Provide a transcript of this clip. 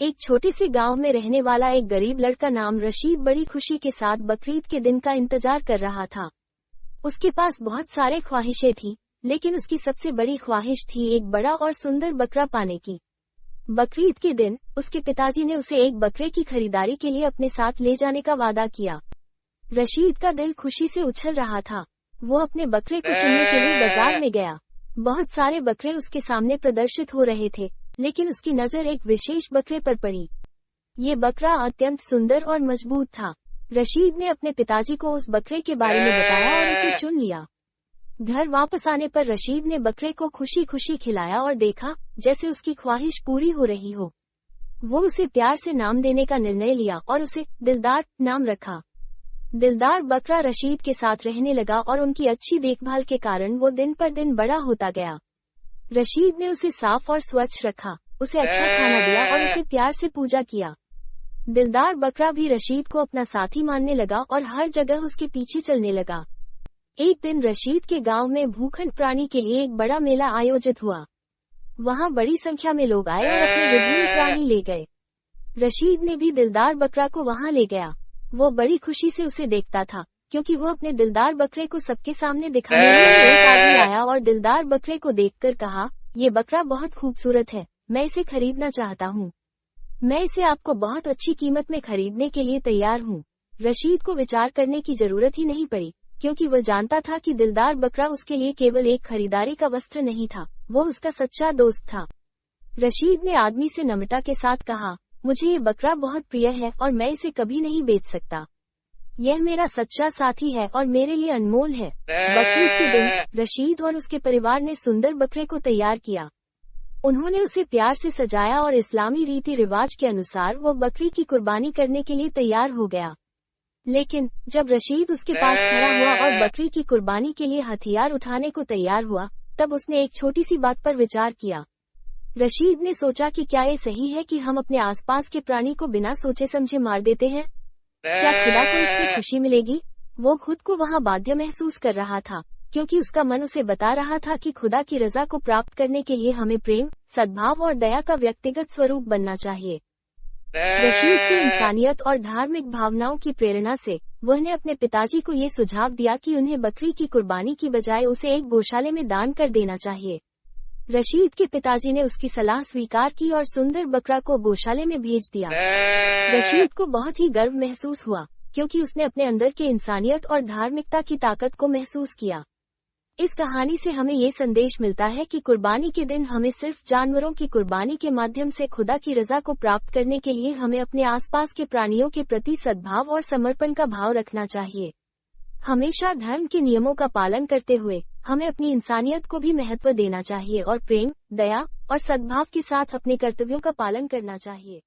एक छोटे से गांव में रहने वाला एक गरीब लड़का नाम रशीद बड़ी खुशी के साथ बकरीद के दिन का इंतजार कर रहा था। उसके पास बहुत सारे ख्वाहिशें थी, लेकिन उसकी सबसे बड़ी ख्वाहिश थी एक बड़ा और सुंदर बकरा पाने की। बकरीद के दिन उसके पिताजी ने उसे एक बकरे की खरीदारी के लिए अपने साथ ले जाने का वादा किया। रशीद का दिल खुशी से उछल रहा था। वो अपने बकरे को चुनने के लिए बाजार में गया। बहुत सारे बकरे उसके सामने प्रदर्शित हो रहे थे, लेकिन उसकी नजर एक विशेष बकरे पर पड़ी। ये बकरा अत्यंत सुंदर और मजबूत था। रशीद ने अपने पिताजी को उस बकरे के बारे में बताया और उसे चुन लिया। घर वापस आने पर रशीद ने बकरे को खुशी खुशी खिलाया और देखा जैसे उसकी ख्वाहिश पूरी हो रही हो। वो उसे प्यार से नाम देने का निर्णय लिया और उसे दिलदार नाम रखा। दिलदार बकरा रशीद के साथ रहने लगा और उनकी अच्छी देखभाल के कारण वो दिन पर दिन बड़ा होता गया। रशीद ने उसे साफ और स्वच्छ रखा, उसे अच्छा खाना दिया और उसे प्यार से पूजा किया। दिलदार बकरा भी रशीद को अपना साथी मानने लगा और हर जगह उसके पीछे चलने लगा। एक दिन रशीद के गांव में भूखंड प्राणी के लिए एक बड़ा मेला आयोजित हुआ। वहां बड़ी संख्या में लोग आए और अपने विभिन्न प्राणी ले गए। रशीद ने भी दिलदार बकरा को वहां ले गया। वो बड़ी खुशी से उसे देखता था, क्योंकि वो अपने दिलदार बकरे को सबके सामने दिखाने के लिए एक आदमी आया और दिलदार बकरे को देखकर कहा, ये बकरा बहुत खूबसूरत है, मैं इसे खरीदना चाहता हूँ। मैं इसे आपको बहुत अच्छी कीमत में खरीदने के लिए तैयार हूँ। रशीद को विचार करने की जरूरत ही नहीं पड़ी, क्योंकि वह जानता था कि दिलदार बकरा उसके लिए केवल एक खरीदारी का वस्त्र नहीं था, वो उसका सच्चा दोस्त था। रशीद ने आदमी से नम्रता के साथ कहा, मुझे ये बकरा बहुत प्रिय है और मैं इसे कभी नहीं बेच सकता। यह मेरा सच्चा साथी है और मेरे लिए अनमोल है। बकरीद के दिन रशीद और उसके परिवार ने सुंदर बकरे को तैयार किया। उन्होंने उसे प्यार से सजाया और इस्लामी रीति रिवाज के अनुसार वो बकरी की कुर्बानी करने के लिए तैयार हो गया। लेकिन जब रशीद उसके पास खड़ा हुआ और बकरी की कुर्बानी के लिए हथियार उठाने को तैयार हुआ, तब उसने एक छोटी सी बात पर विचार किया। रशीद ने सोचा कि क्या ये सही है कि हम अपने आसपास के प्राणी को बिना सोचे समझे मार देते हैं? क्या खुदा को इससे खुशी मिलेगी? वो खुद को वहाँ बाध्य महसूस कर रहा था, क्योंकि उसका मन उसे बता रहा था कि खुदा की रजा को प्राप्त करने के लिए हमें प्रेम, सद्भाव और दया का व्यक्तिगत स्वरूप बनना चाहिए। रशीद की इंसानियत और धार्मिक भावनाओं की प्रेरणा से वह अपने पिताजी को ये सुझाव दिया कि उन्हें बकरी की कुर्बानी की बजाय उसे एक गौशाले में दान कर देना चाहिए। रशीद के पिताजी ने उसकी सलाह स्वीकार की और सुंदर बकरा को गौशाले में भेज दिया। रशीद को बहुत ही गर्व महसूस हुआ, क्योंकि उसने अपने अंदर के इंसानियत और धार्मिकता की ताकत को महसूस किया। इस कहानी से हमें ये संदेश मिलता है कि कुर्बानी के दिन हमें सिर्फ जानवरों की कुर्बानी के माध्यम से खुदा की रजा को प्राप्त करने के लिए हमें अपने आसपास के प्राणियों के प्रति सद्भाव और समर्पण का भाव रखना चाहिए। हमेशा धर्म के नियमों का पालन करते हुए हमें अपनी इंसानियत को भी महत्व देना चाहिए और प्रेम, दया और सद्भाव के साथ अपने कर्तव्यों का पालन करना चाहिए।